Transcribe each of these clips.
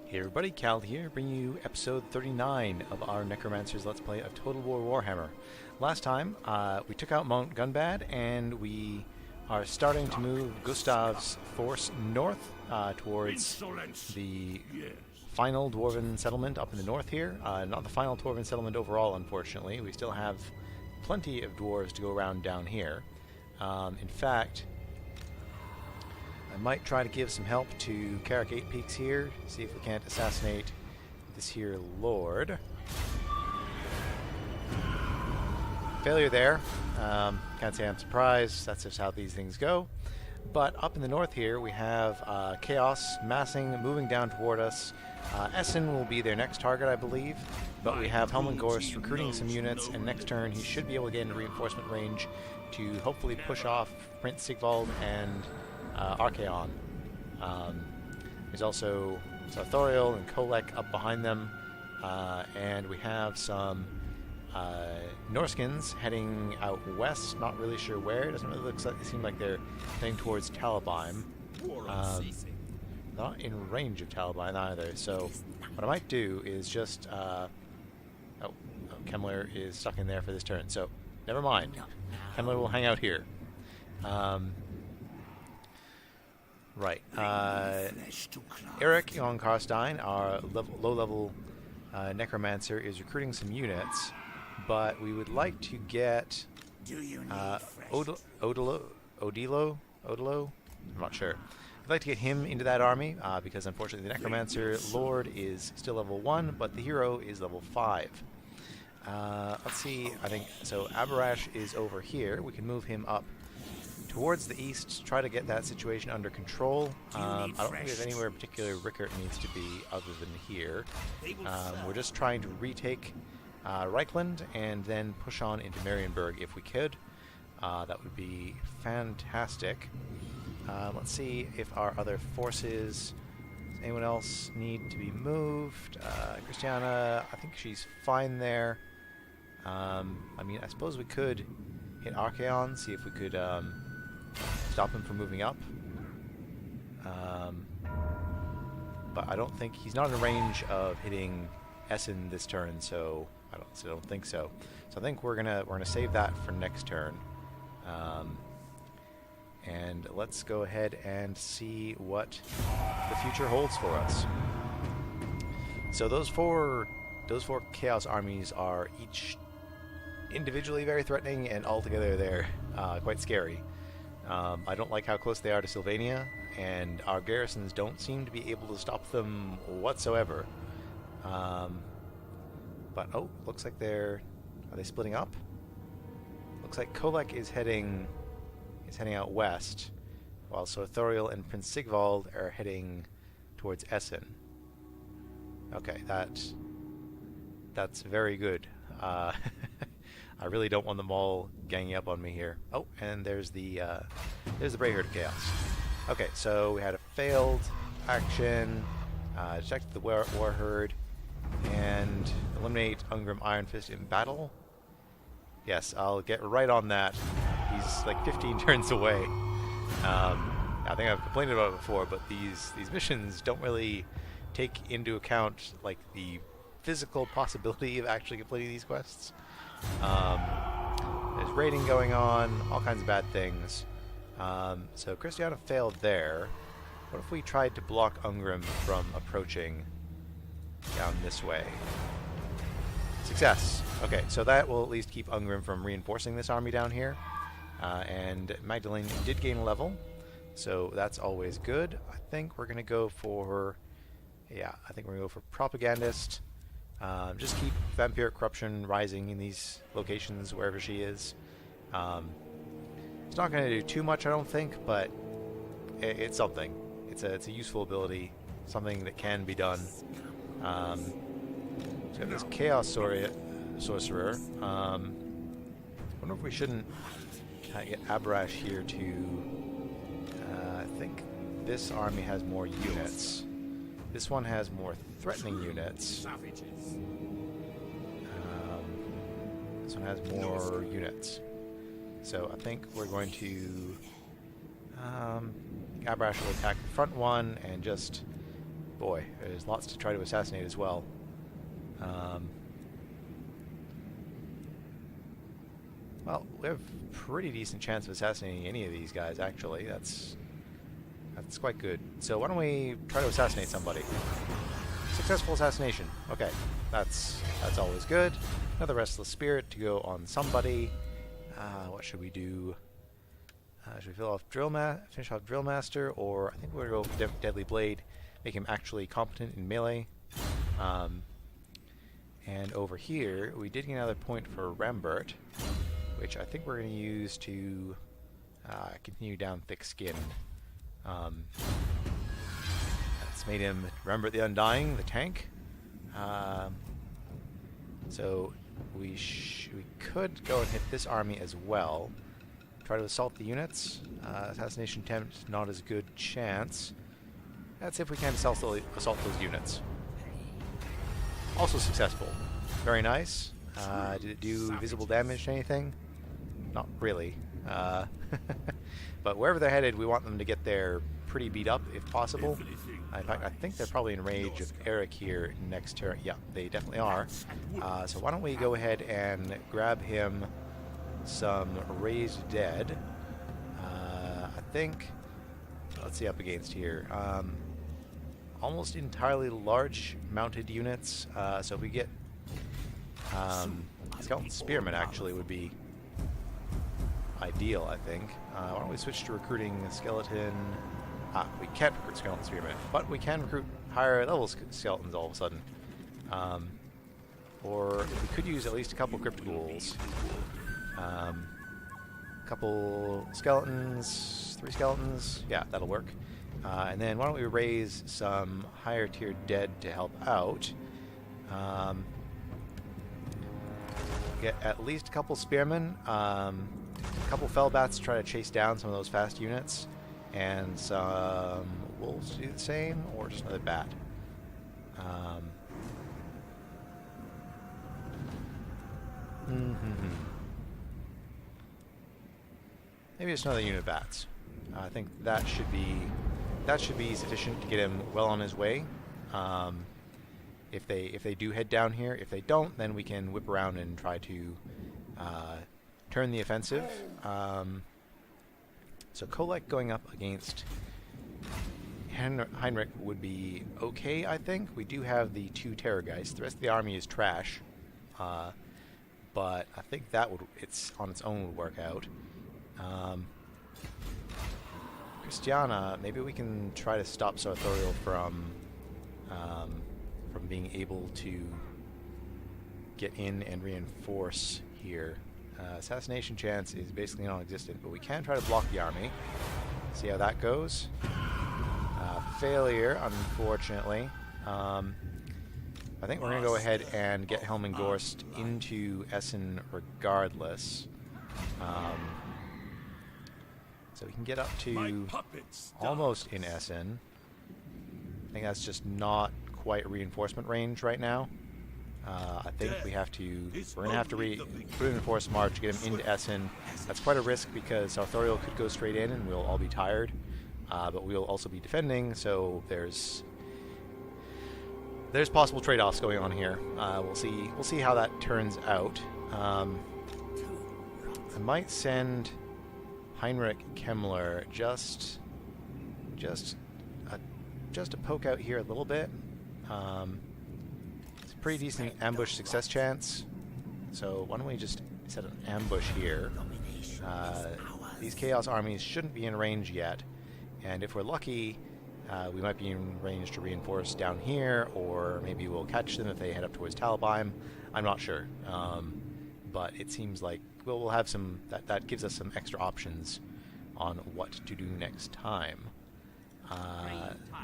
Hey everybody, Cal here, bringing you episode 39 of our Necromancers Let's Play of Total War Warhammer. Last time, we took out Mount Gunbad, and we are starting to move Gustav's force north towards the final Dwarven settlement up in the north here. Not the final Dwarven settlement overall, unfortunately. We still have plenty of dwarves to go around down here. In fact, I might try to give some help to Carrick 8 Peaks here, see if we can't assassinate this here lord. Failure there. Can't say I'm surprised, that's just how these things go. But up in the north here we have Chaos massing, moving down toward us. Essen will be their next target, I believe, but we have Helmengorst recruiting some units, and next turn he should be able to get into reinforcement range to hopefully push off Prince Sigvald and Archaon. There's also Sarthoriel and Kolek up behind them, and we have some Norskins heading out west, not really sure where. It doesn't really seem like they're heading towards Talabheim. Not in range of Talabheim either, so what I might do is just... Kemmler is stuck in there for this turn, so never mind. Kemmler will hang out here. Right. Eric on Karstein, our low-level necromancer, is recruiting some units, but we would like to get Odilo? I'm not sure. I'd like to get him into that army, because unfortunately the necromancer lord is still level 1, but the hero is level 5. Let's see, I think, so Abarash is over here. We can move him up towards the east, try to get that situation under control. I don't think there's anywhere in particular Rickert needs to be other than here. We're just trying to retake Reichland and then push on into Marienburg if we could. That would be fantastic. Let's see if our other forces... Does anyone else need to be moved? Christiana, I think she's fine there. I mean, I suppose we could hit Archaon, see if we could stop him from moving up. But I don't think... He's not in range of hitting Essen this turn, so I don't think so. So I think we're gonna save that for next turn. And let's go ahead and see what the future holds for us. So those four Chaos armies are each individually very threatening, and altogether they're quite scary. I don't like how close they are to Sylvania, and our garrisons don't seem to be able to stop them whatsoever. But oh, looks like are they splitting up? Looks like Kolek is heading out west, while Sarthoriel and Prince Sigvald are heading towards Essen. Okay, that's very good. I really don't want them all ganging up on me here. Oh, and there's the Warherd of Chaos. Okay, so we had a failed action. Detect the Warherd and eliminate Ungrim Iron Fist in battle. Yes, I'll get right on that. He's like 15 turns away. I think I've complained about it before, but these missions don't really take into account like the physical possibility of actually completing these quests. There's raiding going on, all kinds of bad things. So Christiana failed there. What if we tried to block Ungrim from approaching down this way? Success. Okay, so that will at least keep Ungrim from reinforcing this army down here. And Magdalene did gain a level, so that's always good. I think we're going to go for... Yeah, I think we're going to go for Propagandist. Just keep vampiric corruption rising in these locations wherever she is. It's not going to do too much, I don't think, but it's something. It's a useful ability, something that can be done. So we have this Chaos Sorcerer. Wonder if we shouldn't get Abarash here to... I think this army has more units. This one has more threatening units. This one has more units. So I think we're going to... Abarash will attack the front one and just boy, there's lots to try to assassinate as well. Well, we have a pretty decent chance of assassinating any of these guys, actually. That's quite good. So why don't we try to assassinate somebody? Successful assassination. Okay, that's always good. Another Restless Spirit to go on somebody. What should we do? Should we finish off Drill Master, or I think we're going to go for Deadly Blade, make him actually competent in melee. And over here, we did get another point for Rambert, which I think we're going to use to continue down Thick-Skinned. That's made him Rambert the Undying, the tank. So we could go and hit this army as well. Try to assault the units. Assassination attempt, not as good chance. Let's see if we can assault those units. Also successful. Very nice. Did it do visible damage to anything? Not really. But wherever they're headed, we want them to get there pretty beat up if possible. In fact, I think they're probably in range of Eric here next turn. Yeah, they definitely are. So why don't we go ahead and grab him some Raised Dead. I think, let's see up against here. Almost entirely large mounted units. So if we get Skeleton Spearmen actually would be ideal, I think. Why don't we switch to recruiting a skeleton? We can't recruit Skeleton Spearmen, but we can recruit higher level skeletons all of a sudden. Or we could use at least a couple Crypt Ghouls. Couple skeletons, 3 skeletons, yeah, that'll work. And then why don't we raise some higher tier dead to help out. Get at least a couple spearmen, a couple fellbats to try to chase down some of those fast units, and some wolves to do the same, or just another bat. Maybe just another unit of bats. I think that should be sufficient to get him well on his way. If they do head down here, if they don't, then we can whip around and try to turn the offensive. So Kolek going up against Heinrich would be okay, I think. We do have the 2 Terrorgeists. The rest of the army is trash, but I think that it's on its own would work out. Christiana, maybe we can try to stop Sartorial from being able to get in and reinforce here. Assassination chance is basically non-existent, but we can try to block the army. See how that goes. Failure, unfortunately. I think we're going to go ahead and get Helmengorst into Essen regardless. So we can get up to almost in Essen. I think that's just not quite reinforcement range right now. I think we're going to have to reinforce March to get him into Essen. That's quite a risk because Sartorial could go straight in and we'll all be tired. But we'll also be defending, so there's possible trade-offs going on here. We'll see how that turns out. I might send Heinrich Kemmler just to poke out here a little bit. It's a pretty decent ambush success chance. So why don't we just set an ambush here? These Chaos armies shouldn't be in range yet, and if we're lucky, we might be in range to reinforce down here, or maybe we'll catch them if they head up towards Talabheim. I'm not sure, but it seems like we'll have some. That gives us some extra options on what to do next time.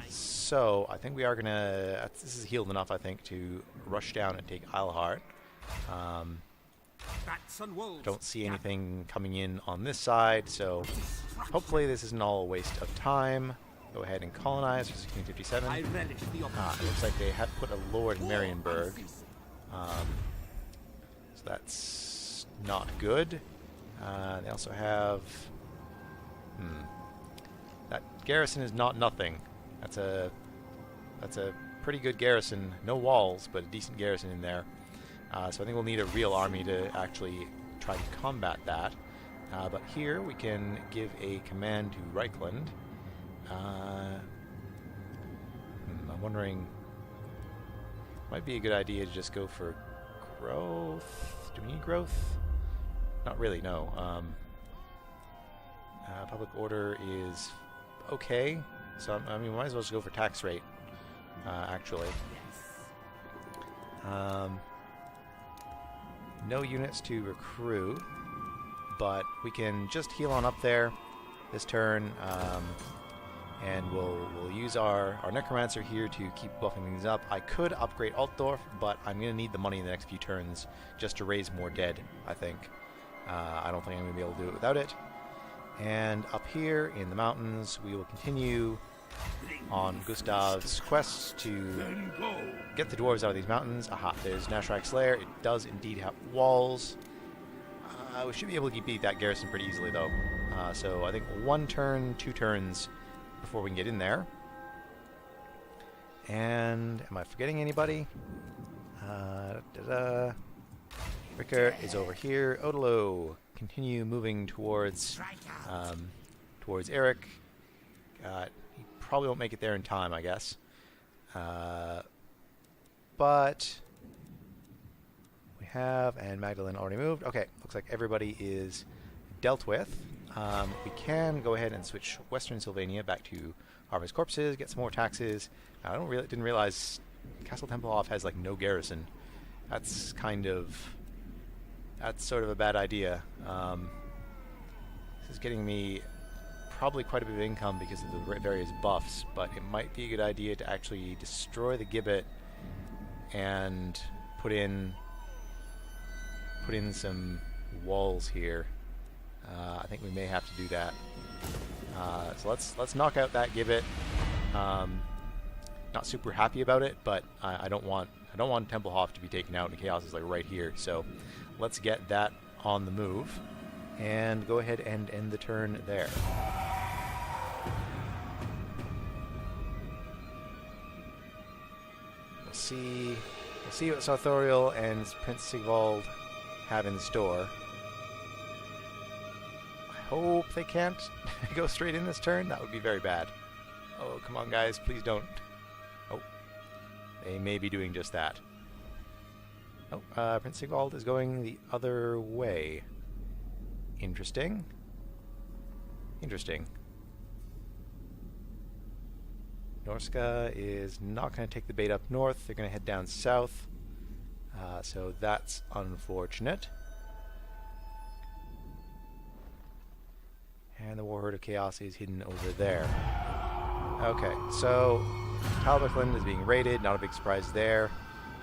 So I think we are gonna. This is healed enough, I think, to rush down and take Eilhart. Don't see anything coming in on this side, so hopefully this isn't all a waste of time. Go ahead and colonize for 1657. It looks like they have put a Lord in Marienburg. So that's not good. They also have... that garrison is not nothing. That's a That's a pretty good garrison. No walls, but a decent garrison in there. So I think we'll need a real army to actually try to combat that. But here we can give a command to Reichland. I'm wondering, might be a good idea to just go for growth. Do we need growth? Not really, no. Public order is okay, so I mean, we might as well just go for tax rate, actually. No units to recruit, but we can just heal on up there this turn, and we'll use our Necromancer here to keep buffing things up. I could upgrade Altdorf, but I'm going to need the money in the next few turns just to raise more dead, I think. I don't think I'm going to be able to do it without it. And up here in the mountains, we will continue on Gustav's quest to get the dwarves out of these mountains. Aha, there's Gnashrak's Lair. It does indeed have walls. We should be able to beat that garrison pretty easily, though. So I think 1 turn, 2 turns before we can get in there. And am I forgetting anybody? Rickert is over here. Odilo, continue moving towards Eric. He probably won't make it there in time, I guess. But we have, and Magdalene already moved. Okay, looks like everybody is dealt with. We can go ahead and switch Western Sylvania back to Harvest Corpses, get some more taxes. I didn't realize Castle Tempelhof has like no garrison. That's sort of a bad idea. This is getting me probably quite a bit of income because of the various buffs, but it might be a good idea to actually destroy the gibbet and put in some walls here. I think we may have to do that. So let's knock out that gibbet. Not super happy about it, but I don't want Tempelhof to be taken out, and Chaos is like right here. So let's get that on the move and go ahead and end the turn there. We'll see what Sartorial and Prince Sigvald have in store. I hope they can't go straight in this turn. That would be very bad. Oh, come on, guys. Please don't. Oh. They may be doing just that. Oh, Prince Sigvald is going the other way. Interesting. Interesting. Norska is not going to take the bait up north. They're going to head down south. So that's unfortunate. And the Warherd of Chaos is hidden over there. Okay, so Talabheim is being raided. Not a big surprise there.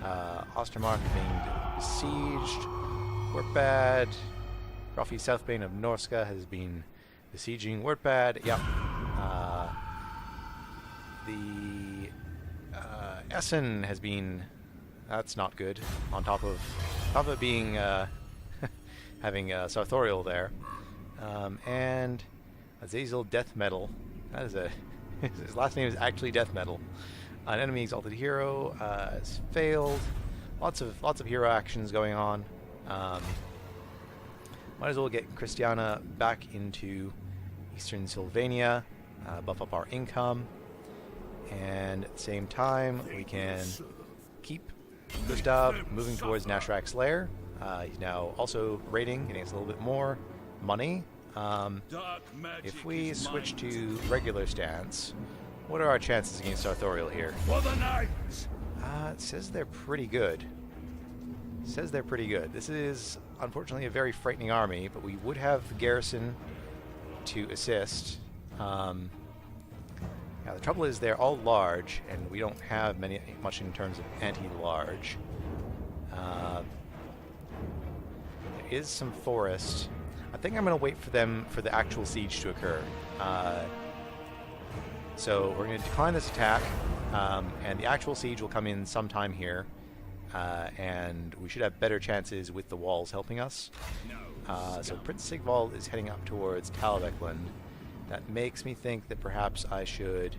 Ostermark being besieged. Wertbad. Roffy Southbane of Norska has been besieging Wertbad. Yep. The Essen has been... That's not good. On top of being having Sartorial there. And Azazel Death Metal. That is his last name is actually Death Metal. An enemy exalted hero has failed. Lots of hero actions going on. Might as well get Christiana back into Eastern Sylvania, buff up our income, and at the same time we can keep Gustav moving towards Gnashrak's Lair. He's now also raiding, getting us a little bit more money. If we switch to regular stance, what are our chances against Sartorial here? It says they're pretty good. This is unfortunately a very frightening army, but we would have the garrison to assist. Now the trouble is they're all large, and we don't have much in terms of anti-large. There is some forest. I think I'm going to wait for the actual siege to occur. So we're going to decline this attack, and the actual siege will come in sometime here, and we should have better chances with the walls helping us. So Prince Sigvald is heading up towards Talabheim. That makes me think that perhaps I should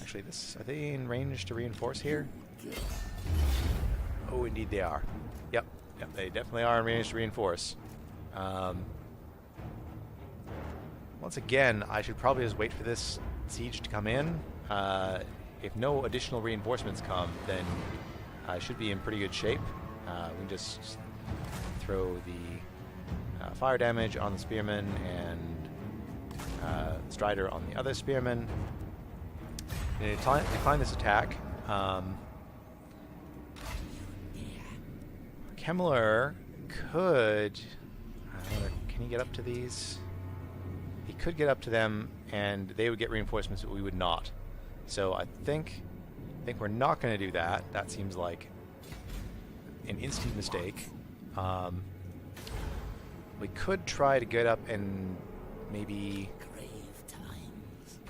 Actually, are they in range to reinforce here? Oh, indeed they are. Yep, they definitely are in range to reinforce. Once again, I should probably just wait for this siege to come in. If no additional reinforcements come, then I should be in pretty good shape. We can just throw the fire damage on the spearmen and Strider on the other spearmen. And decline this attack. Kemmler could... can he get up to these? He could get up to them, and they would get reinforcements, but we would not. So I think we're not going to do that. That seems like an instant mistake. We could try to get up and maybe...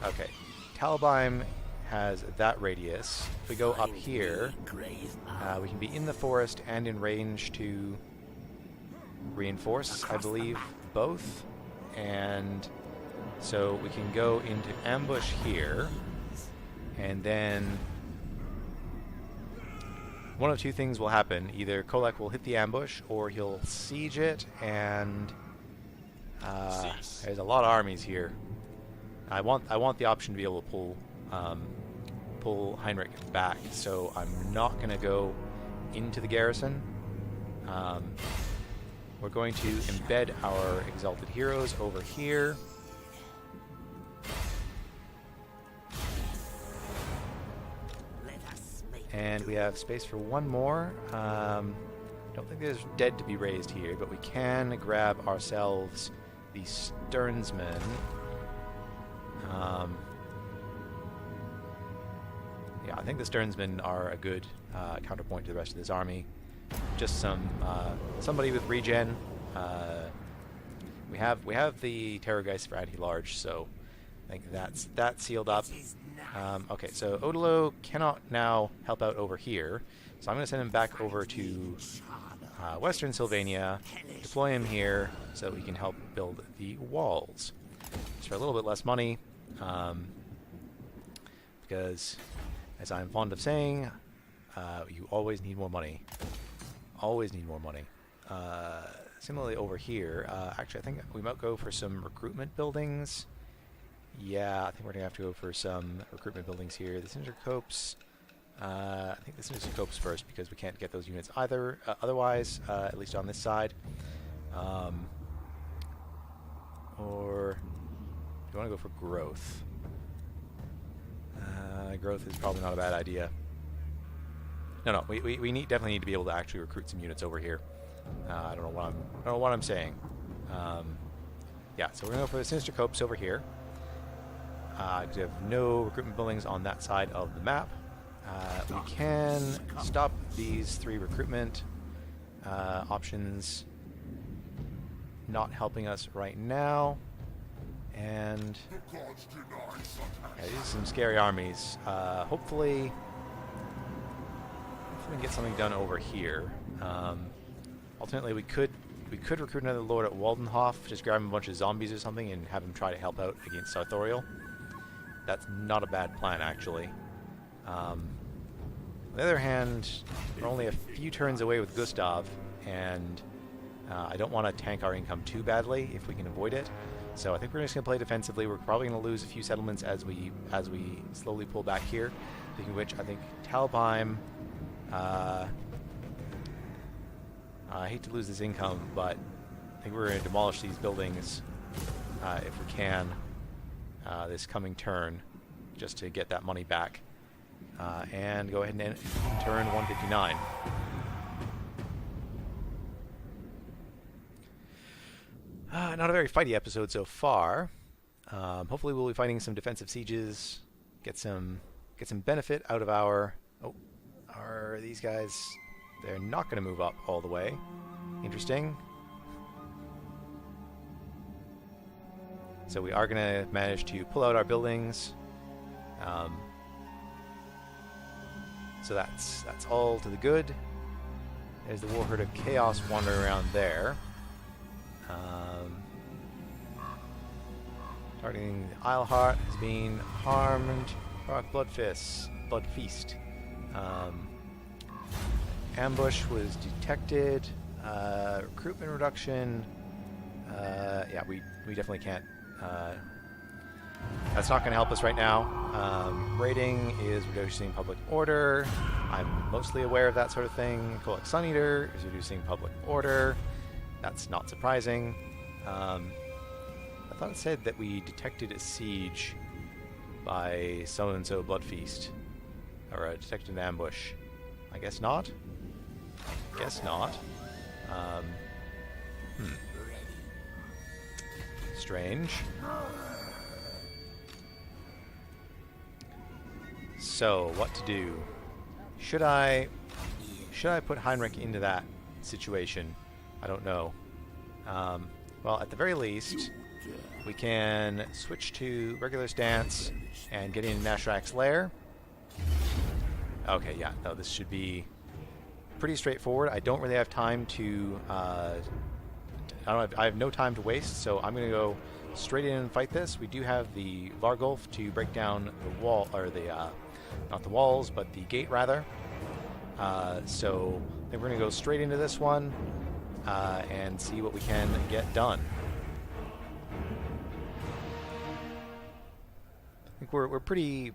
Okay. Talabheim has that radius. If we go up here, we can be in the forest and in range to reinforce, I believe, both. And so we can go into ambush here, and then one of two things will happen. Either Kolak will hit the ambush, or he'll siege it, and there's a lot of armies here. I want the option to be able to pull Heinrich back, so I'm not going to go into the garrison. We're going to embed our Exalted Heroes over here. And we have space for one more. Don't think there's dead to be raised here, but we can grab ourselves the Sternsmen. Yeah, I think the Sternsmen are a good counterpoint to the rest of this army. Just somebody with regen. We have the Terrorgeist for anti-large, so I think that's sealed up. Okay, so Odilo cannot now help out over here, so I'm going to send him back over to Western Sylvania, deploy him here so that we can help build the walls. Just for a little bit less money, because, as I'm fond of saying, you always need more money. Always need more money. Similarly over here, actually I think we might go for some recruitment buildings. Yeah, I think we're going to have to go for some recruitment buildings here. The Sinister Copes, I think the Sinister Copes first, because we can't get those units either otherwise, at least on this side. Or do you want to go for growth? Growth is probably not a bad idea. No, we definitely need to be able to actually recruit some units over here. I don't know what I'm saying. Yeah, so we're going to go for the Sinister Copes over here. We have no recruitment buildings on that side of the map. We can stop these 3 recruitment options not helping us right now. And yeah, these are some scary armies. Hopefully we can get something done over here. Ultimately, we could recruit another Lord at Waldenhof, just grab him a bunch of zombies or something and have him try to help out against Sartorial. That's not a bad plan, actually. On the other hand, we're only a few turns away with Gustav, and I don't want to tank our income too badly if we can avoid it. So I think we're just going to play defensively. We're probably going to lose a few settlements as we slowly pull back here. Speaking of which, I think Talabheim... I hate to lose this income, but I think we're going to demolish these buildings if we can this coming turn, just to get that money back. And go ahead and end turn 159. Not a very fighty episode so far. Hopefully we'll be fighting some defensive sieges, get some benefit out of our... Oh, are these guys... They're not going to move up all the way. Interesting. So we are going to manage to pull out our buildings. So that's all to the good. There's the Warherd of Chaos wandering around there. Targeting the Isleheart has been harmed. Rock Blood Fist. Blood Feast. Ambush was detected. Recruitment reduction. Yeah, we definitely can't. That's not going to help us right now. Raiding is reducing public order. I'm mostly aware of that sort of thing. Kolak Sun Eater is reducing public order. That's not surprising. I thought it said that we detected a siege by so-and-so Blood Feast. Or detected an ambush. I guess not. Guess not. Strange. So, what to do? Should I put Heinrich into that situation? I don't know. Well, at the very least, we can switch to regular stance and get into Gnashrak's Lair. Okay, yeah, no, this should be pretty straightforward. I don't really have time to... I have no time to waste, so I'm going to go straight in and fight this. We do have the Vargulf to break down the wall, or the... not the walls, but the gate, rather. So I think we're going to go straight into this one and see what we can get done. I think we're pretty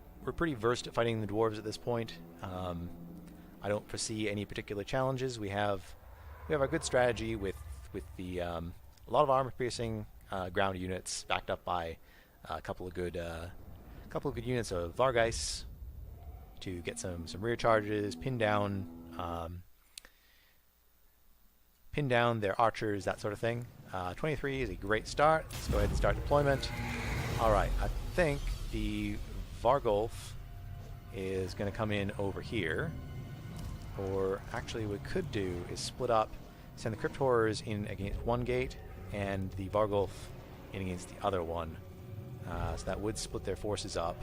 versed at fighting the dwarves at this point. I don't foresee any particular challenges. We have a good strategy with the a lot of armor piercing ground units backed up by a couple of good units of Vargeis to get some rear charges, pin down their archers, that sort of thing. 23 is a great start. Let's go ahead and start deployment. All right, I think the Vargulf is going to come in over here. Or actually what we could do is split up, send the Crypt Horrors in against one gate and the Vargulf in against the other one. So that would split their forces up.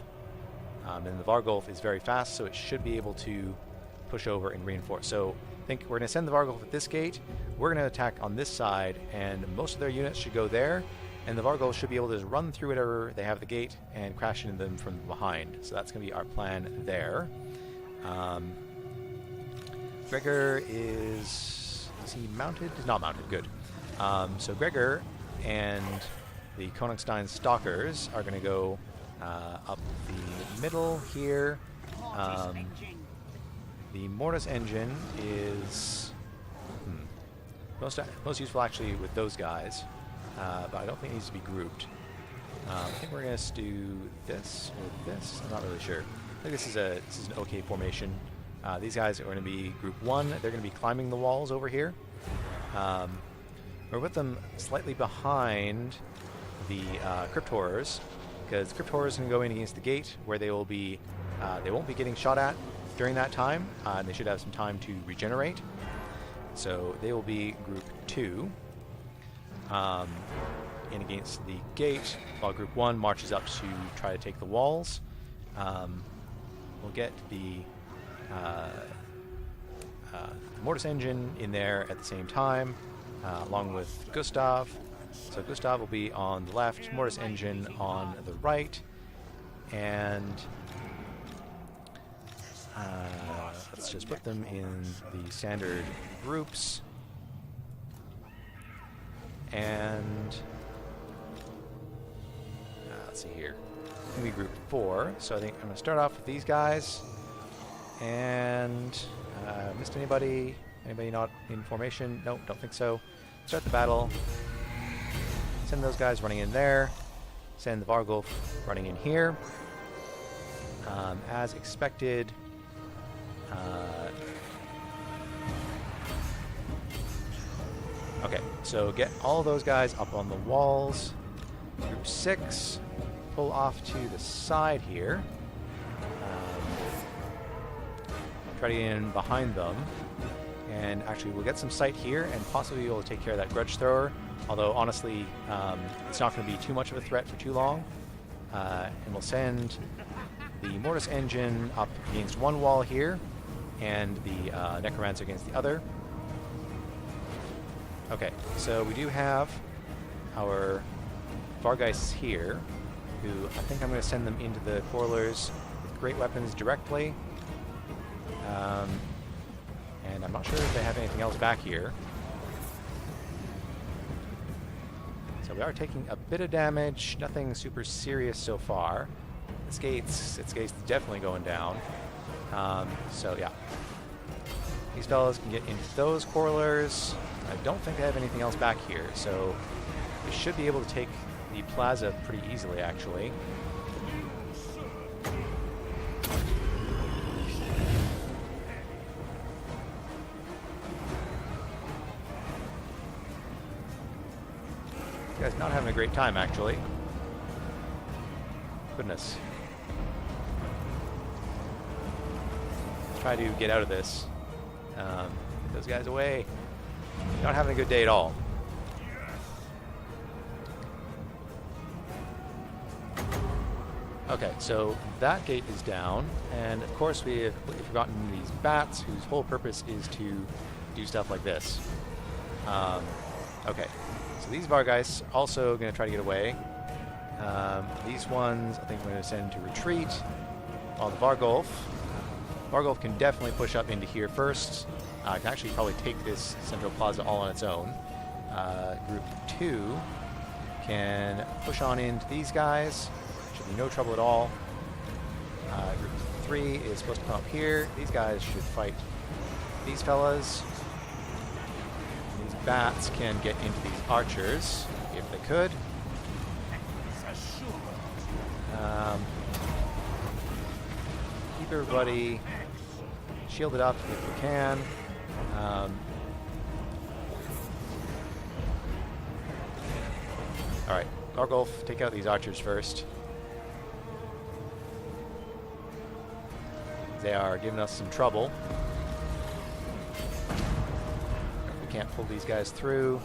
And the Vargulf is very fast, so it should be able to push over and reinforce. So I think we're going to send the Vargulf at this gate. We're going to attack on this side, and most of their units should go there. And the Vargulf should be able to just run through whatever they have the gate and crash into them from behind. So that's going to be our plan there. Gregor is he mounted? He's not mounted. Good. So Gregor and the Königstein Stalkers are going to go up the middle here. The Mortis Engine is most useful actually with those guys, but I don't think it needs to be grouped. I think we're going to do this or this. I'm not really sure. I think this is an okay formation. These guys are going to be group 1. They're going to be climbing the walls over here. We're with them slightly behind the Crypt Horrors, because Crypt Horrors can go in against the gate where they will be they won't be getting shot at during that time, and they should have some time to regenerate. So they will be group 2 in against the gate, while group 1 marches up to try to take the walls. We'll get the Mortis Engine in there at the same time, along with Gustav. So Gustav will be on the left, Mortis Engine on the right, and let's just put them in the standard groups. And let's see here. It's going to be group 4, so I think I'm going to start off with these guys. And missed anybody? Anybody not in formation? Nope, don't think so. Start the battle. Send those guys running in there. Send the Vargulf running in here. As expected. Okay, so get all those guys up on the walls. Group 6, pull off to the side here. Try to get in behind them. And actually, we'll get some sight here and possibly be able to take care of that Grudge Thrower. Although, honestly, it's not going to be too much of a threat for too long. And we'll send the Mortis Engine up against one wall here, and the Necromancer against the other. Okay, so we do have our Vargeis here, who I think I'm going to send them into the Quarrelers with great weapons directly. And I'm not sure if they have anything else back here. So we are taking a bit of damage, nothing super serious so far. Its gate's definitely going down. So yeah. These fellows can get into those corridors. I don't think they have anything else back here, so we should be able to take the plaza pretty easily, actually. This guy's not having a great time, actually. Goodness. Let's try to get out of this. Get those guys away. Not having a good day at all. Okay, so that gate is down, and of course we've forgotten these bats, whose whole purpose is to do stuff like this. Okay, so these Vargeist also going to try to get away. These ones I think we're going to send to retreat. While the Vargolf can definitely push up into here first. Can actually probably take this central plaza all on its own. Group 2 can push on into these guys. Should be no trouble at all. Group 3 is supposed to come up here. These guys should fight these fellas. These bats can get into these archers if they could. Keep everybody shielded up if we can. Alright, Gargolf, take out these archers first. They are giving us some trouble. We can't pull these guys through.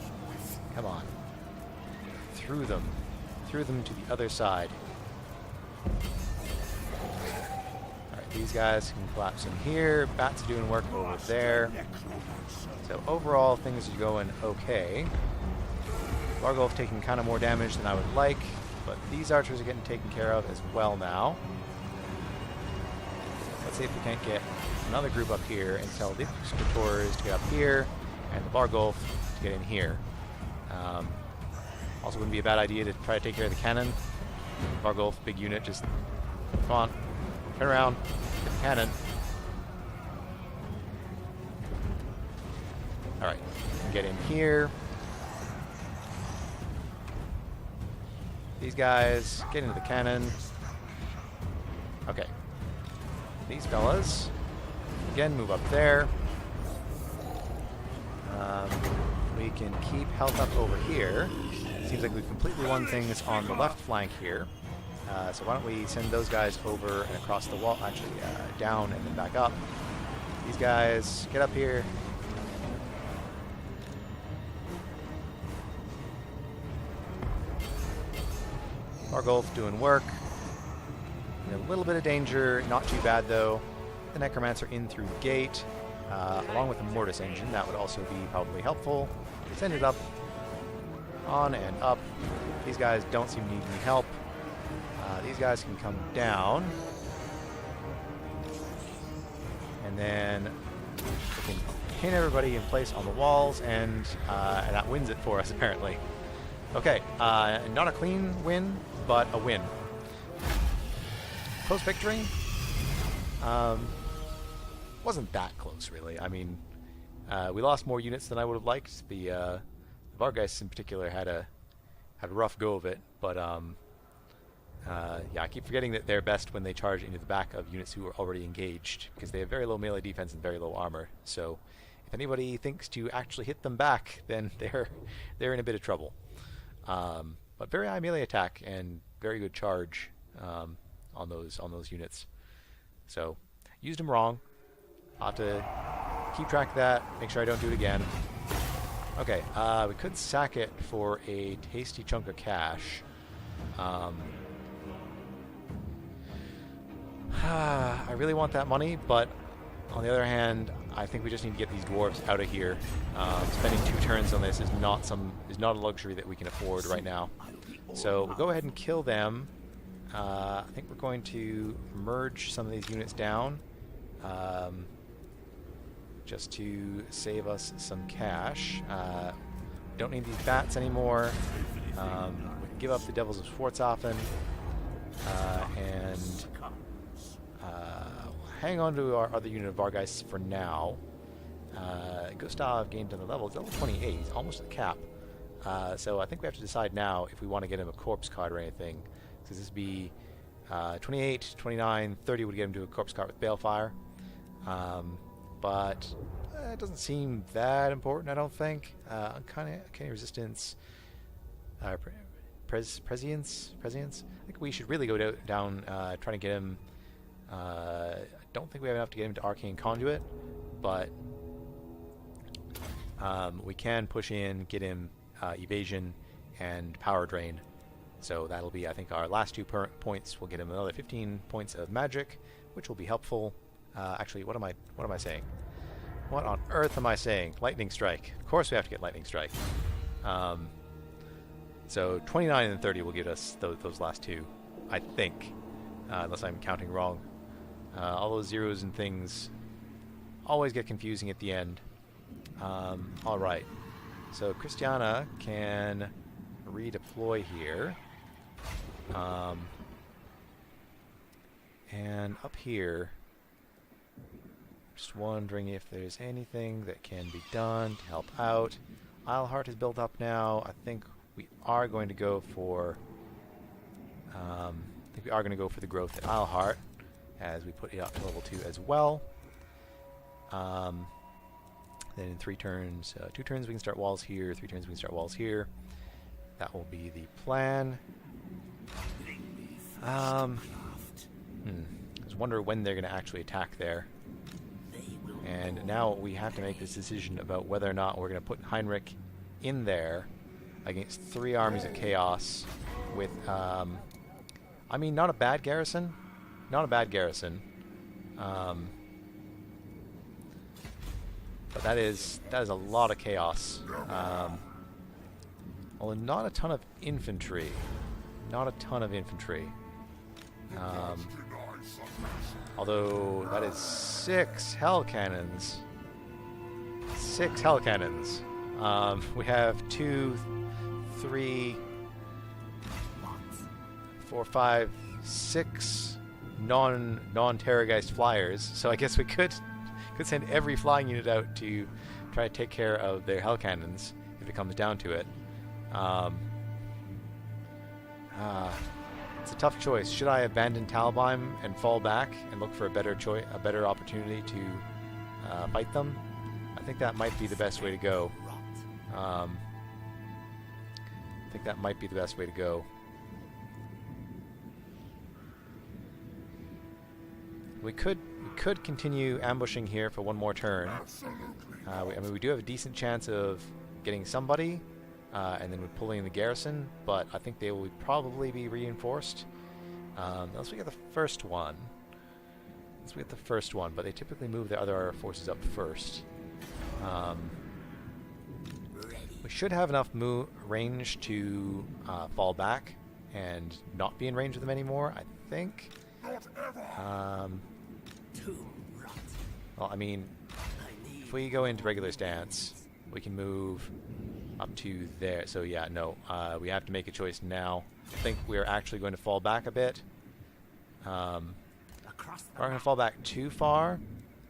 Come on. Through them. Through them to the other side. Alright, these guys can collapse in here. Bats are doing work over there. So overall, things are going okay. Vargolf taking kind of more damage than I would like, but these archers are getting taken care of as well now. Let's see if we can't get another group up here and tell the Scriptors to get up here and the Vargolf to get in here. Also wouldn't be a bad idea to try to take care of the cannon. Vargolf, big unit, just come on, turn around, get the cannon. Alright, get in here. These guys, get into the cannon. Okay. These fellas, again, move up there. We can keep health up over here. Seems like we've completely won things on the left flank here. So why don't we send those guys over and across the wall, actually down and then back up. These guys, get up here. Vargolf doing work. In a little bit of danger, not too bad though. The Necromancer in through the gate, along with the Mortis engine. That would also be probably helpful. Send it up, on and up. These guys don't seem to need any help. These guys can come down. And then we can pin everybody in place on the walls, and that wins it for us apparently. Okay, not a clean win, but a win. Close victory. Wasn't that close, really. I mean, we lost more units than I would have liked. The Vargeists in particular had a rough go of it, but yeah, I keep forgetting that they're best when they charge into the back of units who are already engaged, because they have very low melee defense and very low armor. So, if anybody thinks to actually hit them back, then they're in a bit of trouble. But very high melee attack and very good charge on those units. So used them wrong. I'll have to keep track of that. Make sure I don't do it again. Okay, we could sack it for a tasty chunk of cash. I really want that money, but on the other hand, I think we just need to get these dwarves out of here. Spending 2 turns on this is not a luxury that we can afford right now. So we'll go ahead and kill them. I think we're going to merge some of these units down just to save us some cash. Don't need these bats anymore. We can give up the Devils of Schwarzhofen and hang on to our other unit of Vargeist for now. Gustav gained another level. It's level 28. He's almost at the cap. So I think we have to decide now if we want to get him a corpse card or anything. So this would be 28, 29, 30 would get him to a corpse card with Balefire. But it doesn't seem that important, I don't think. Uncanny Resistance, Prescience. I think we should really go down trying to get him. I don't think we have enough to get him to Arcane Conduit, but we can push in, get him Evasion and Power Drain. So that'll be, I think, our last 2 points. We'll get him another 15 points of magic, which will be helpful. Actually, what am I saying? What on earth am I saying? Lightning Strike. Of course we have to get Lightning Strike. So 29 and 30 will get us those last 2, I think, unless I'm counting wrong. All those zeros and things always get confusing at the end. All right. So Christiana can redeploy here. And up here, just wondering if there's anything that can be done to help out. Isleheart is built up now. I think we are going to go for the growth at Isleheart as we put it up to level 2 as well. Then in 3 turns, 2 turns we can start walls here, 3 turns we can start walls here. That will be the plan. I just wonder when they're going to actually attack there. And now we have to make this decision about whether or not we're going to put Heinrich in there against 3 armies of chaos with, I mean, not a bad garrison. Not a bad garrison. But that is a lot of chaos. Well, not a ton of infantry. Not a ton of infantry. Although that is 6 hell cannons. 6 hell cannons. We have 2, 3, 4, 5, 6 non-Terrorgeist flyers. So I guess we could send every flying unit out to try to take care of their hell cannons if it comes down to it. It's a tough choice. Should I abandon Talabheim and fall back and look for a better opportunity to fight them? I think that might be the best way to go. We could continue ambushing here for one more turn. I mean, we do have a decent chance of getting somebody, and then we're pulling the garrison, but I think they will probably be reinforced. Unless we get the first one. But they typically move their other forces up first. We should have enough range to fall back and not be in range of them anymore, I think. Well, I mean, if we go into regular stance, we can move up to there. So yeah, no, we have to make a choice now. I think we're actually going to fall back a bit. We're not going to fall back too far.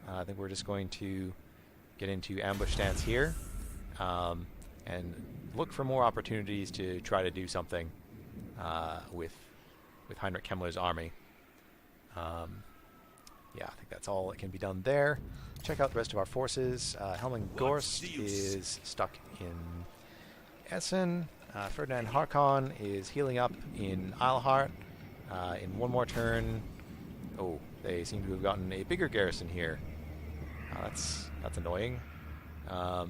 I think we're just going to get into ambush stance here and look for more opportunities to try to do something with Heinrich Kemmler's army. Yeah, I think that's all that can be done there. Check out the rest of our forces. Helming Gorst is stuck in Essen. Ferdinand Harkon is healing up in Isleheart. In one more turn... Oh, they seem to have gotten a bigger garrison here. That's annoying. Are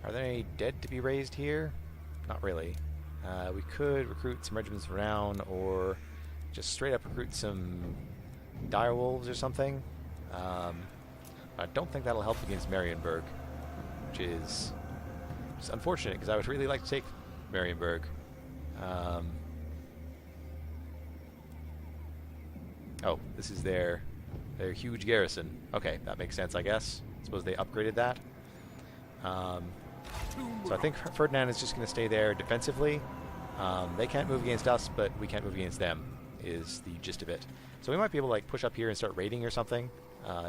there any dead to be raised here? Not really. We could recruit some regiments around, or just straight up recruit some direwolves or something. I don't think that'll help against Marienburg, which is just unfortunate because I would really like to take Marienburg. Oh, this is their huge garrison. Okay, that makes sense, I guess. Suppose they upgraded that. So I think Ferdinand is just going to stay there defensively. They can't move against us, but we can't move against them, is the gist of it. So we might be able to like push up here and start raiding or something,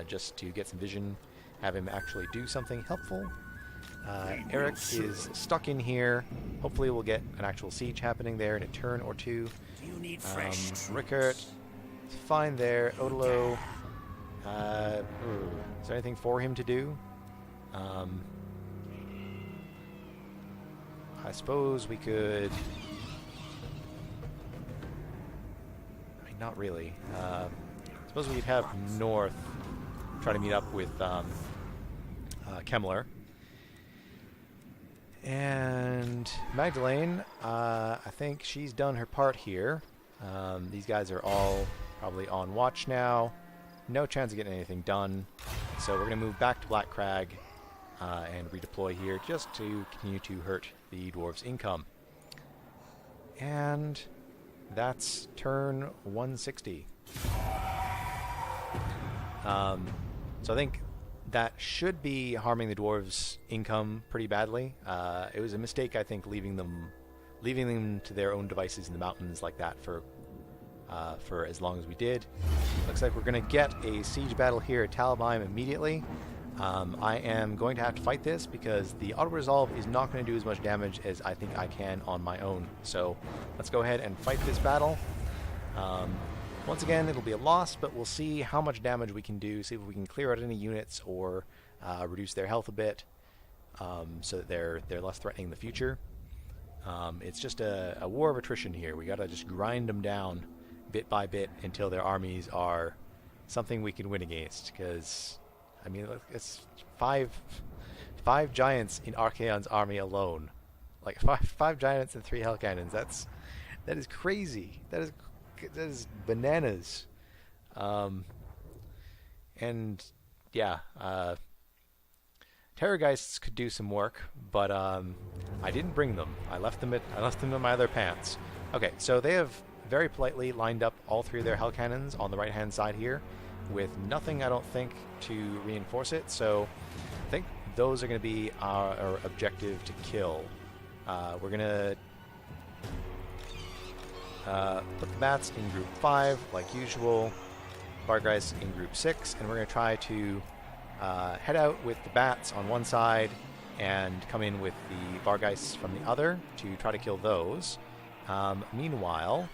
just to get some vision, have him actually do something helpful. Eric is stuck in here. Hopefully we'll get an actual siege happening there in a turn or two. Rickert, fine there. Odilo, is there anything for him to do? I suppose we could... I mean, not really. I suppose we could have North try to meet up with Kemmler. And Magdalene, I think she's done her part here. These guys are all probably on watch now. No chance of getting anything done. So we're going to move back to Black Crag and redeploy here just to continue to hurt the Dwarves' income. And that's turn 160. So I think that should be harming the Dwarves' income pretty badly. It was a mistake, I think, leaving them to their own devices in the mountains like that for as long as we did. Looks like we're going to get a siege battle here at Talabheim immediately. I am going to have to fight this because the auto-resolve is not going to do as much damage as I think I can on my own. So let's go ahead and fight this battle. Once again, it'll be a loss, but we'll see how much damage we can do, see if we can clear out any units or reduce their health a bit, so that they're less threatening in the future. It's just a war of attrition here. We gotta just grind them down bit by bit until their armies are something we can win against. Because, I mean, it's five giants in Archaon's army alone. Like five giants and 3 hell cannons. That is crazy. That is bananas. And yeah, Terrorgeists could do some work, but I didn't bring them. I left them in my other pants. Okay, so they have very politely lined up all 3 of their hell cannons on the right hand side here, with nothing, I don't think, to reinforce it. So I think those are going to be our objective to kill. We're going to put the bats in group 5 like usual, Vargeist in group 6, and we're going to try to head out with the bats on one side and come in with the Vargeists from the other to try to kill those. Meanwhile,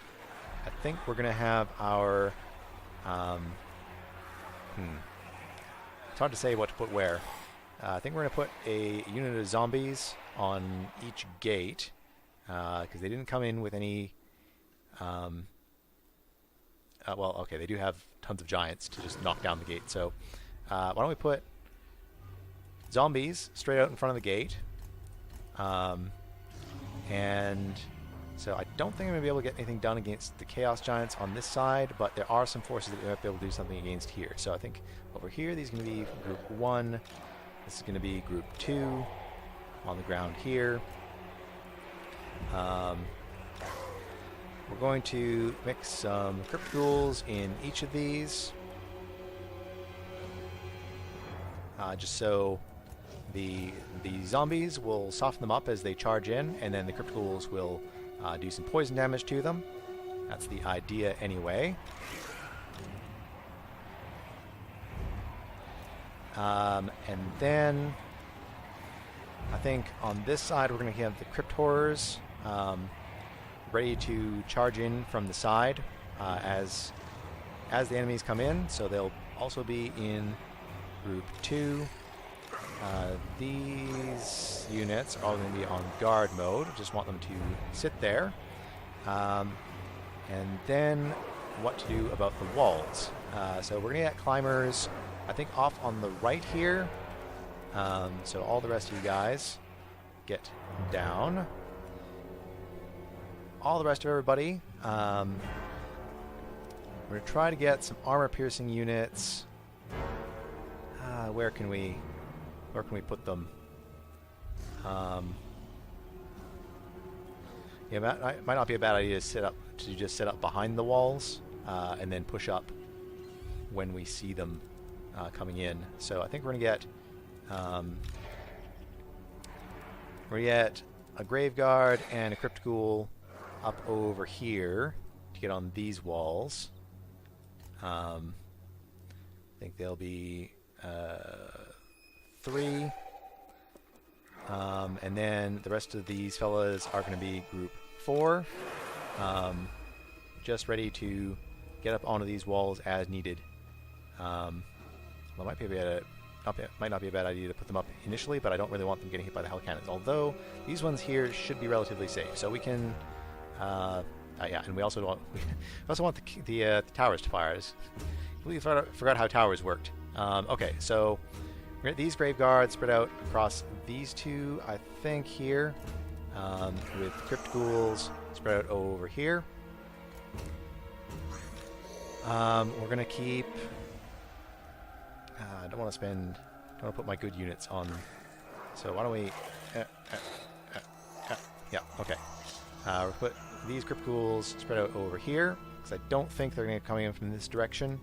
I think we're going to have our... It's hard to say what to put where. I think we're going to put a unit of zombies on each gate, because they didn't come in with any... well, okay, they do have tons of giants to just knock down the gate, so why don't we put zombies straight out in front of the gate, and so I don't think I'm going to be able to get anything done against the Chaos Giants on this side, but there are some forces that we might be able to do something against here. So I think over here, these are going to be group 1, this is going to be group 2 on the ground here. We're going to mix some crypt ghouls in each of these, just so the zombies will soften them up as they charge in, and then the crypt ghouls will do some poison damage to them. That's the idea anyway. And then I think on this side we're going to have the crypt horrors ready to charge in from the side as the enemies come in, so they'll also be in group 2. These units are going to be on guard mode. Just want them to sit there. And then what to do about the walls. So we're going to get climbers, I think, off on the right here. So all the rest of you guys get down. All the rest of everybody. We're going to try to get some armor-piercing units. Where can we put them? Yeah, it might not be a bad idea to just set up behind the walls and then push up when we see them coming in. So I think we're gonna get a Grave Guard and a Crypt Ghoul up over here to get on these walls. I think there'll be 3. And then the rest of these fellas are going to be group 4. Just ready to get up onto these walls as needed. Well, it might not be a bad idea to put them up initially, but I don't really want them getting hit by the Hell Cannons. Although these ones here should be relatively safe, so we can. Yeah, and we also want the towers to fire. I completely forgot how towers worked. Okay, so we're at these Grave Guards spread out across these 2, I think, here, with Crypt Ghouls spread out over here. We're gonna keep. I don't want to put my good units on. So why don't we? Yeah, okay. We'll put these Crypt Ghouls spread out over here because I don't think they're going to be coming in from this direction.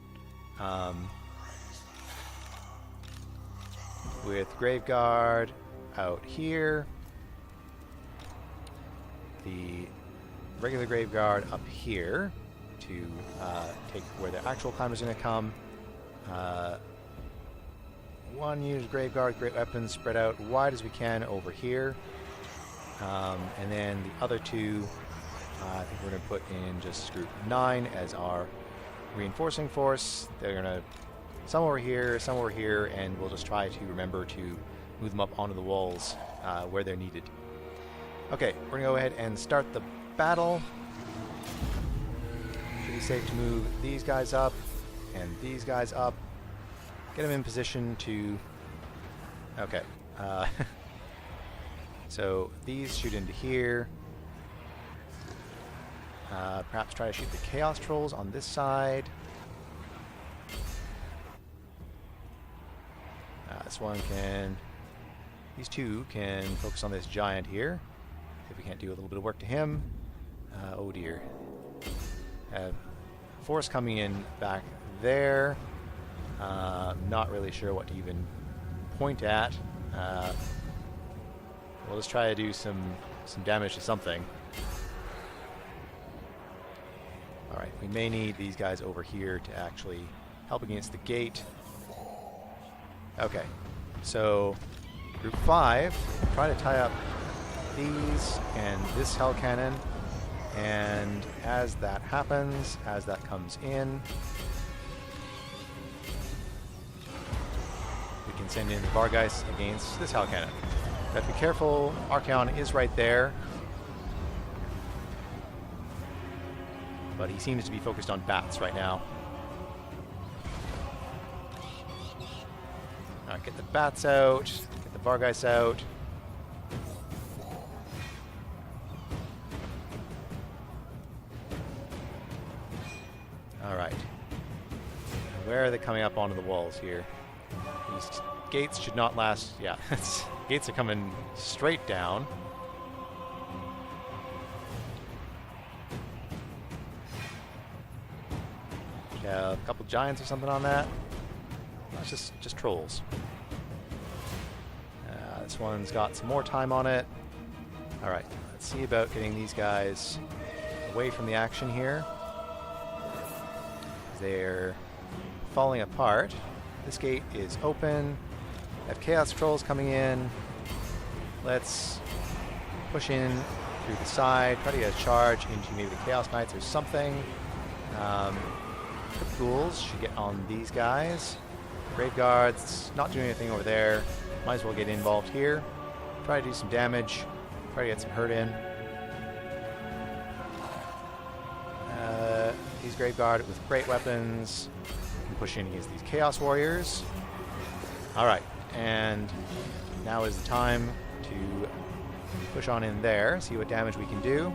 With Grave Guard out here, the regular Grave Guard up here to take where the actual climber's going to come. 1 unit of Grave Guard, great weapons spread out wide as we can over here. And then the other 2, I think we're going to put in just group 9 as our reinforcing force. They're going to some over here, and we'll just try to remember to move them up onto the walls where they're needed. Okay, we're going to go ahead and start the battle. Pretty safe to move these guys up and these guys up. Get them in position to... Okay. So these shoot into here. Perhaps try to shoot the Chaos Trolls on this side. This one can... These 2 can focus on this giant here. See if we can't do a little bit of work to him. Oh dear. Force coming in back there. Not really sure what to even point at. We'll just try to do some damage to something. Alright, we may need these guys over here to actually help against the gate. Okay, so group 5, try to tie up these and this Hell Cannon, and as that happens, as that comes in, we can send in the Vargeist against this Hell Cannon. But be careful, Archaon is right there, but he seems to be focused on bats right now. Alright, get the bats out, get the Vargeist out. Alright. Where are they coming up onto the walls here? These gates should not last. Yeah, gates are coming straight down. A couple giants or something on that. It's just trolls. This one's got some more time on it. Alright, let's see about getting these guys away from the action here. They're falling apart. This gate is open. I have Chaos Trolls coming in. Let's push in through the side, try to get a charge into maybe the Chaos Knights or something. Crypt Ghouls should get on these guys. Grave Guards, not doing anything over there. Might as well get involved here. Try to do some damage. Try to get some hurt in. These Grave Guard with great weapons can push in against these Chaos Warriors. Alright, and now is the time to push on in there, see what damage we can do.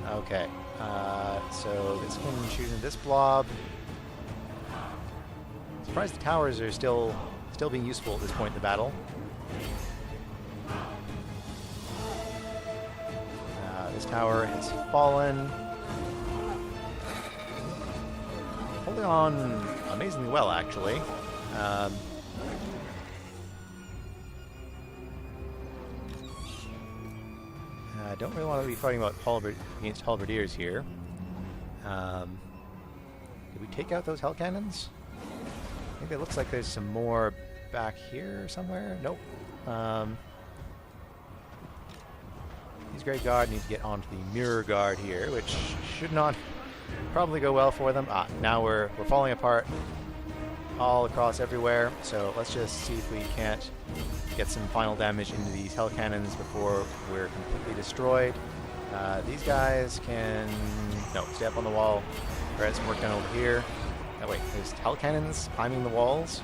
Okay, so this can shoot into this blob. Surprised the towers are still being useful at this point in the battle. tower has fallen. Holding on amazingly well, actually. I don't really want to be fighting against halberdiers here. Did we take out those hell cannons? I think it looks like there's some more back here somewhere. Nope. These Grave Guard need to get onto the Mirror Guard here, which should not probably go well for them. Now we're falling apart all across everywhere. So let's just see if we can't get some final damage into these hell cannons before we're completely destroyed. These guys can stay up on the wall. Get some work done over here. Oh wait, there's hell cannons climbing the walls.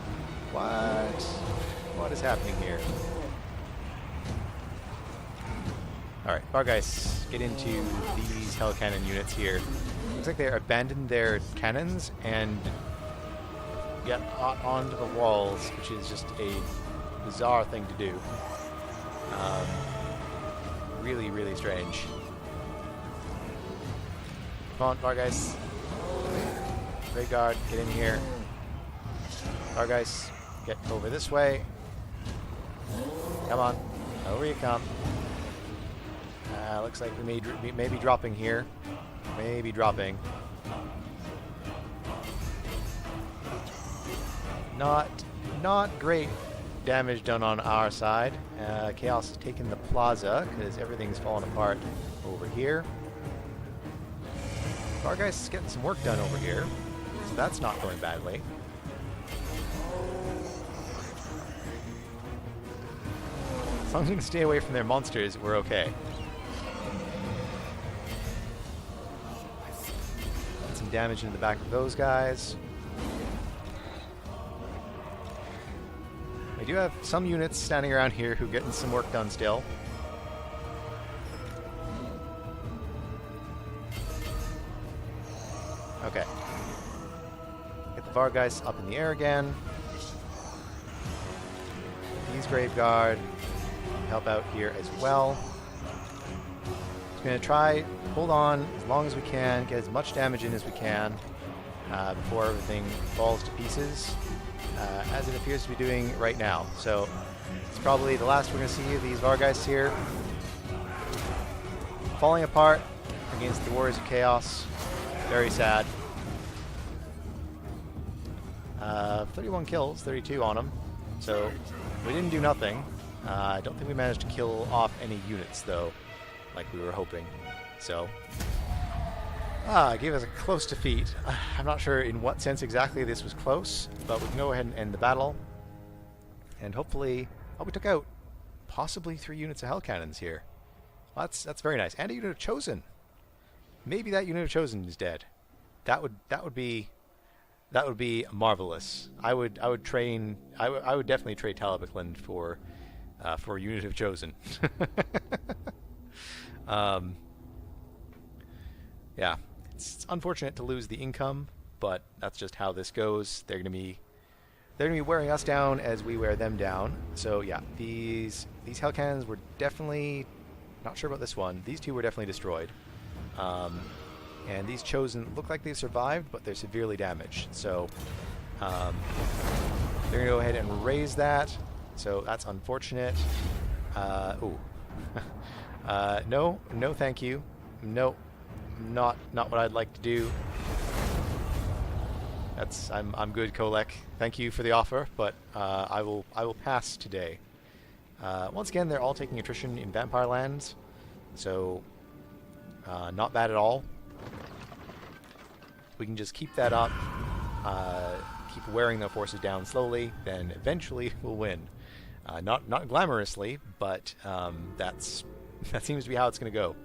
What is happening here? Alright, Vargeist, get into these hell cannon units here. Looks like they abandoned their cannons and get onto the walls, which is just a bizarre thing to do. Really, really strange. Come on, Vargeist. Grave Guard, get in here. Vargeist, get over this way. Come on, over you come. Looks like we may be dropping here. Maybe dropping. Not great damage done on our side. Chaos has taken the plaza because everything's fallen apart over here. Vargeist is getting some work done over here, so that's not going badly. As long as we can stay away from their monsters, we're okay. Get some damage into the back of those guys. We do have some units standing around here who are getting some work done still. Okay. Get the Vargeist up in the air again. These Grave Guard help out here as well. Just going to try hold on as long as we can, get as much damage in as we can before everything falls to pieces, as it appears to be doing right now. So it's probably the last we're going to see of these Vargeists here. Falling apart against the Warriors of Chaos. Very sad. 31 kills, 32 on them. So we didn't do nothing. I don't think we managed to kill off any units, though, like we were hoping. So, it gave us a close defeat. I'm not sure in what sense exactly this was close, but we can go ahead and end the battle. And hopefully, we took out possibly 3 units of Hell Cannons here. Well, that's very nice. And a unit of Chosen. Maybe that unit of Chosen is dead. That would be marvelous. I would definitely trade Talabheim for a unit of Chosen. Yeah, it's unfortunate to lose the income, but that's just how this goes. They're gonna be wearing us down as we wear them down. So yeah, these Hell Cannons were definitely, not sure about this one. These 2 were definitely destroyed. And these Chosen look like they survived, but they're severely damaged. So they're going to go ahead and raise that. So that's unfortunate. No, thank you. No, not what I'd like to do. I'm good, Kolek. Thank you for the offer, but I will pass today. Once again, they're all taking attrition in Vampire Lands, so not bad at all. We can just keep that up, keep wearing the forces down slowly, then eventually we'll win. Not glamorously, but that seems to be how it's going to go.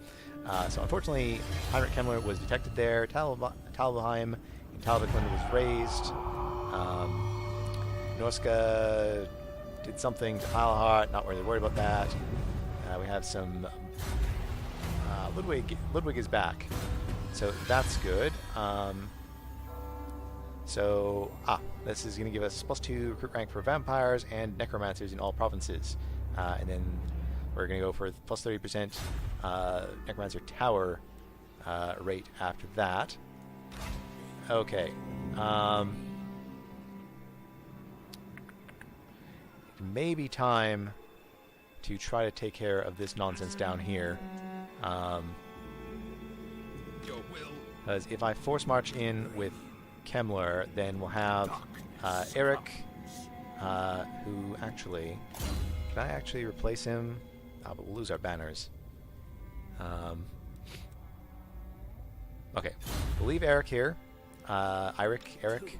So unfortunately, Heinrich Kemmler was detected there. Talabheim in Talabheim was raised. Norska did something to Heilhart, not really worried about that. We have some... Ludwig is back. So that's good. This is going to give us +2 recruit rank for vampires and necromancers in all provinces. And then we're going to go for plus 30% Necromancer Tower rate after that. Okay. Maybe time to try to take care of this nonsense down here. Because if I force march in with Kemmler, then we'll have Eric, who actually... Can I actually replace him? Oh, but we'll lose our banners. Okay, we'll leave Eric here. Eric.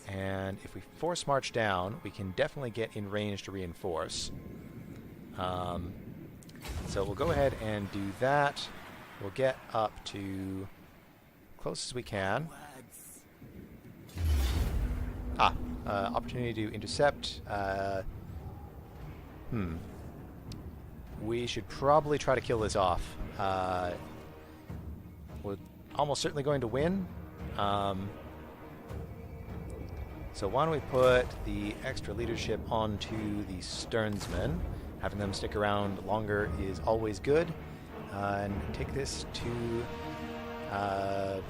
And if we force march down, we can definitely get in range to reinforce. So we'll go ahead and do that. We'll get up to close as we can. Opportunity to intercept. We should probably try to kill this off. We're almost certainly going to win. So why don't we put the extra leadership onto the Sternsmen. Having them stick around longer is always good. And take this to... I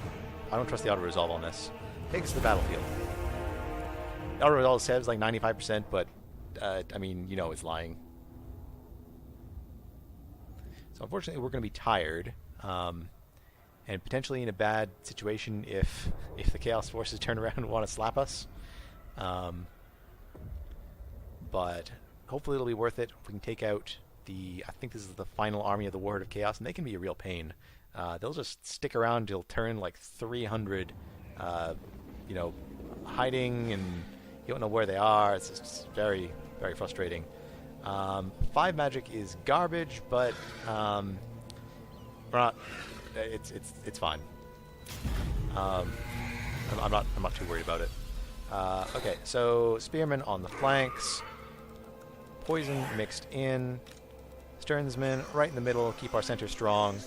don't trust the auto-resolve on this. Take this to the battlefield. The auto-resolve says like 95%, but I mean, you know it's lying. So unfortunately we're going to be tired. And potentially in a bad situation if the Chaos Forces turn around and want to slap us. But hopefully it'll be worth it. If we can take out the... I think this is the final army of the Warherd of Chaos, and they can be a real pain. They'll just stick around till turn like 300, you know, hiding, and you don't know where they are. It's just very, very frustrating. 5 magic is garbage, but we're not... It's fine. I'm not too worried about it. Okay, so Spearmen on the flanks, poison mixed in, Sternsmen right in the middle, keep our center strong.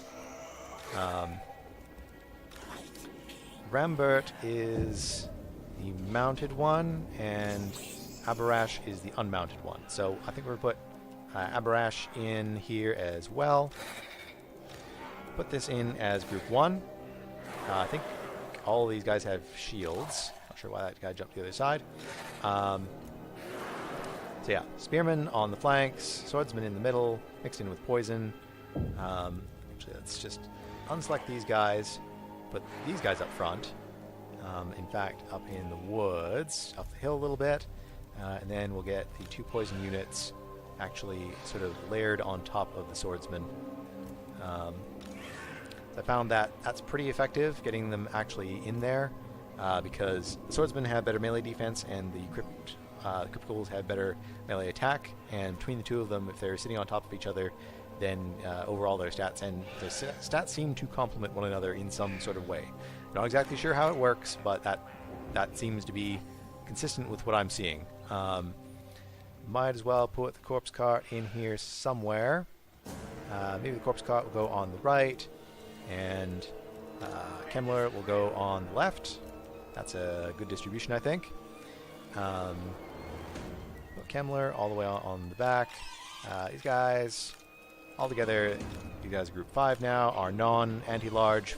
Rambert is the mounted one, and Abarash is the unmounted one. So I think we're going to put Abarash in here as well. Put this in as group 1. I think all of these guys have shields. Not sure why that guy jumped to the other side. So yeah, Spearmen on the flanks, Swordsmen in the middle, mixed in with poison. Actually, let's just unselect these guys, put these guys up front. In fact, up in the woods, up the hill a little bit, and then we'll get the 2 poison units actually sort of layered on top of the Swordsmen. I found that that's pretty effective, getting them actually in there, because the Swordsmen have better melee defense and the Crypticals have better melee attack, and between the two of them, if they're sitting on top of each other, then overall their stats seem to complement one another in some sort of way. Not exactly sure how it works, but that seems to be consistent with what I'm seeing. Might as well put the corpse cart in here somewhere. Maybe the corpse cart will go on the right, and Kemmler will go on the left. That's a good distribution, I think. Put Kemmler all the way on the back. These guys, all together, you guys are group 5 now, are non-anti-large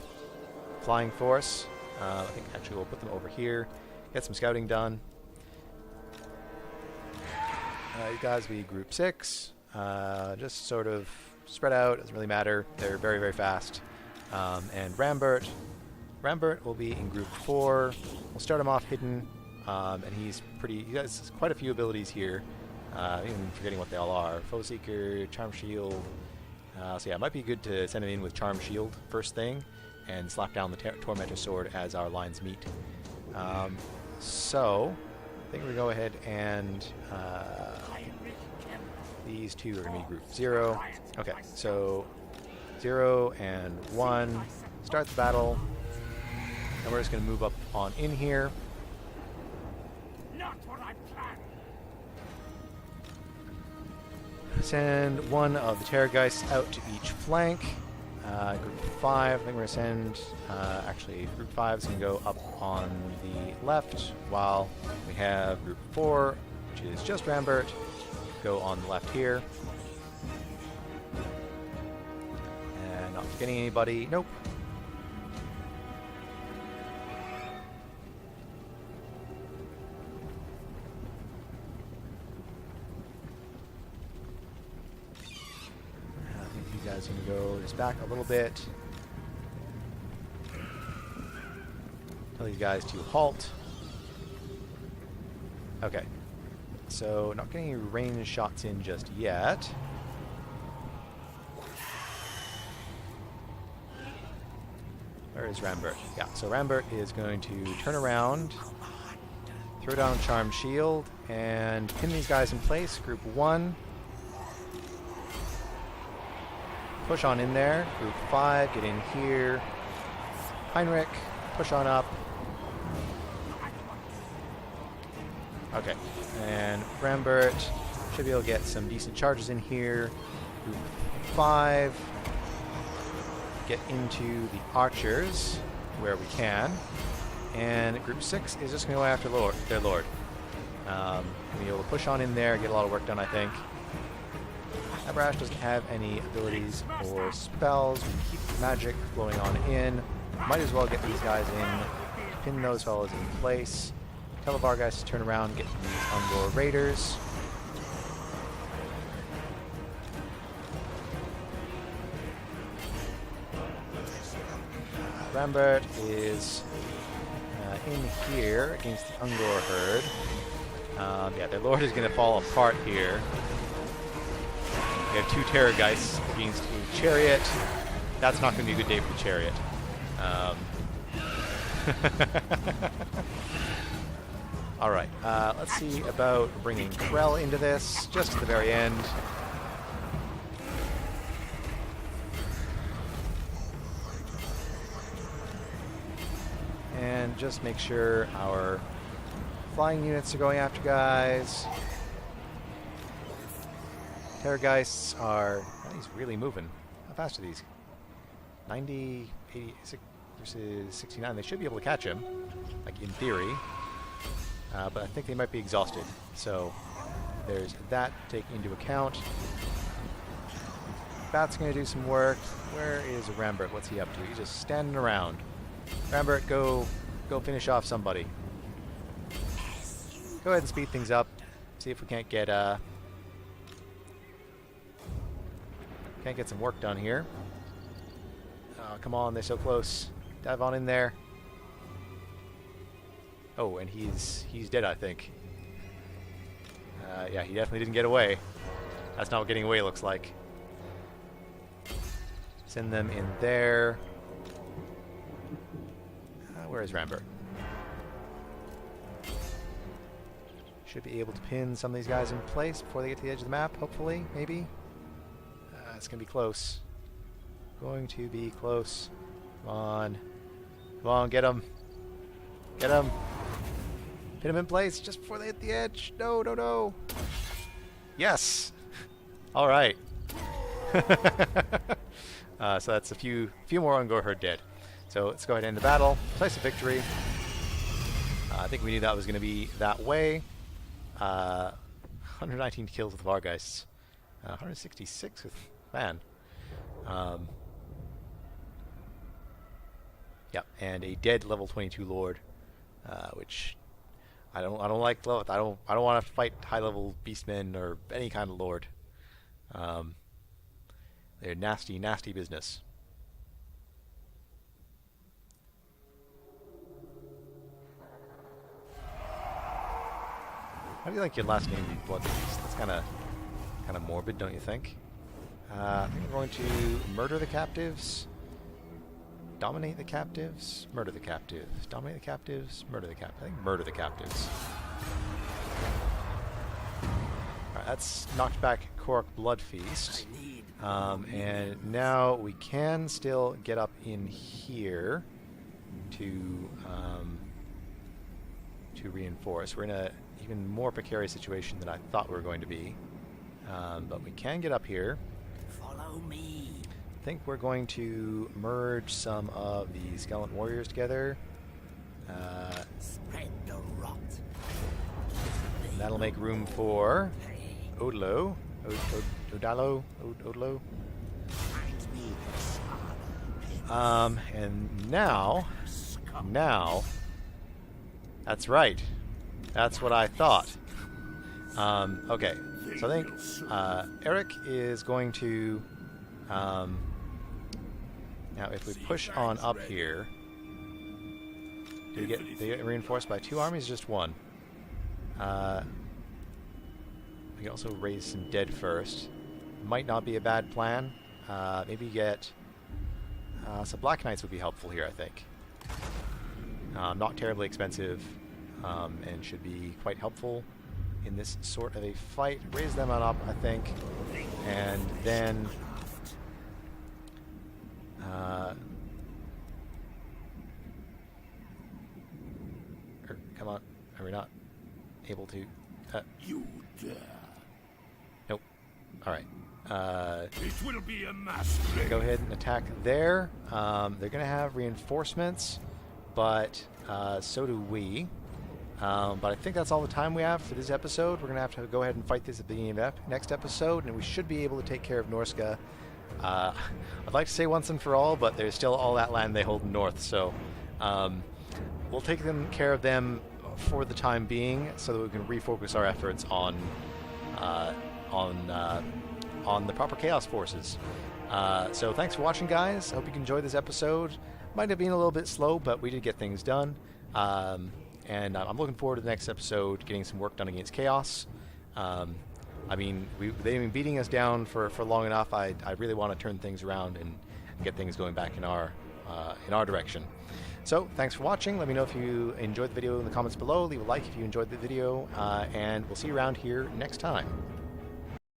flying force. I think actually we'll put them over here, get some scouting done. You guys will be group 6, just sort of spread out, doesn't really matter, they're very, very fast. And Rambert will be in group 4. We'll start him off hidden, and he has quite a few abilities here, even forgetting what they all are. Foe Seeker, Charm Shield. So yeah, it might be good to send him in with Charm Shield first thing, and slap down the Tormentor Sword as our lines meet. So, I think we go ahead and these two are going to be group 0. Okay, so 0 and 1 start the battle, and we're just going to move up on in here. Not what I planned. Send one of the Terrorgeists out to each flank. Group 5, I think we're going to send, actually Group 5 is going to go up on the left, while we have Group 4, which is just Rambert, go on the left here. Getting anybody? Nope. I think you guys can go just back a little bit. Tell these guys to halt. Okay. So, not getting any range shots in just yet. Where is Rambert? Yeah, so Rambert is going to turn around, throw down Charmed Shield, and pin these guys in place. Group 1. Push on in there. Group 5, get in here. Heinrich, push on up. Okay, and Rambert should be able to get some decent charges in here. Group 5, get into the archers where we can. And Group 6 is just going to go after their lord. Be able to push on in there, get a lot of work done, I think. Abrash doesn't have any abilities or spells. We keep magic flowing on in. Might as well get these guys in, pin those fellows in place. Tell the Bar guys to turn around, get these Ungor Raiders. Rambert is in here against the Ungor herd. Yeah, their lord is going to fall apart here. We have 2 Terrorgeists against a chariot. That's not going to be a good day for the chariot. Alright, let's see about bringing Krell into this, just at the very end. And just make sure our flying units are going after guys. Terrorgeists are... Oh, he's really moving. How fast are these? 90, 86 versus 69. They should be able to catch him, like in theory. But I think they might be exhausted. So there's that to take into account. Bat's going to do some work. Where is Rambert? What's he up to? He's just standing around. Rambert, go finish off somebody. Go ahead and speed things up. See if we can't get some work done here. Oh, come on, they're so close. Dive on in there. Oh, and he's dead, I think. Yeah, he definitely didn't get away. That's not what getting away looks like. Send them in there. Where is Rambert? Should be able to pin some of these guys in place before they get to the edge of the map, hopefully, maybe. It's going to be close. Going to be close. Come on. Come on, get him. Get him. Pin him in place just before they hit the edge. No, no, no. Yes. All right. So that's a few more Ungor herd dead. So let's go ahead and end the battle. Decisive victory. I think we knew that was going to be that way. 119 kills with Vargeists. 166 with Man. Yeah, and a dead level 22 Lord, which I don't like. I don't want to fight high level beastmen or any kind of Lord. They're nasty, nasty business. How do you like your last name be Blood Beast? That's kind of morbid, don't you think? I think we're going to murder the captives, dominate the captives, murder the captives, dominate the captives, murder the captives. I think murder the captives. Alright, that's knocked back Korok Blood Feast. And now we can still get up in here to reinforce. We're in a even more precarious situation than I thought we were going to be. But we can get up here. Follow me. I think we're going to merge some of the Skeleton Warriors together. Spread the rot. And that'll make room for Odalo. Odalo? Odalo? And now, that's right. That's what I thought. Okay, so I think Eric is going to. Now, if we push on up here, do they get reinforced by 2 armies, or just 1? We can also raise some dead first. Might not be a bad plan. Maybe get some Black Knights would be helpful here, I think. Not terribly expensive, and should be quite helpful in this sort of a fight. Raise them on up, I think, and then come on, are we not able to? You dare? Nope. All right. It will be a masquerade. Go ahead and attack there. They're going to have reinforcements, but so do we. But I think that's all the time we have for this episode. We're going to have to go ahead and fight this at the beginning of next episode, and we should be able to take care of Norska. I'd like to say once and for all, but there's still all that land they hold north, so we'll take care of them for the time being, so that we can refocus our efforts on the proper Chaos forces. So thanks for watching, guys. Hope you enjoyed this episode. Might have been a little bit slow, but we did get things done. And I'm looking forward to the next episode, getting some work done against Chaos. I mean, they've been beating us down for long enough. I really want to turn things around and get things going back in our direction. So thanks for watching. Let me know if you enjoyed the video in the comments below. Leave a like if you enjoyed the video, and we'll see you around here next time.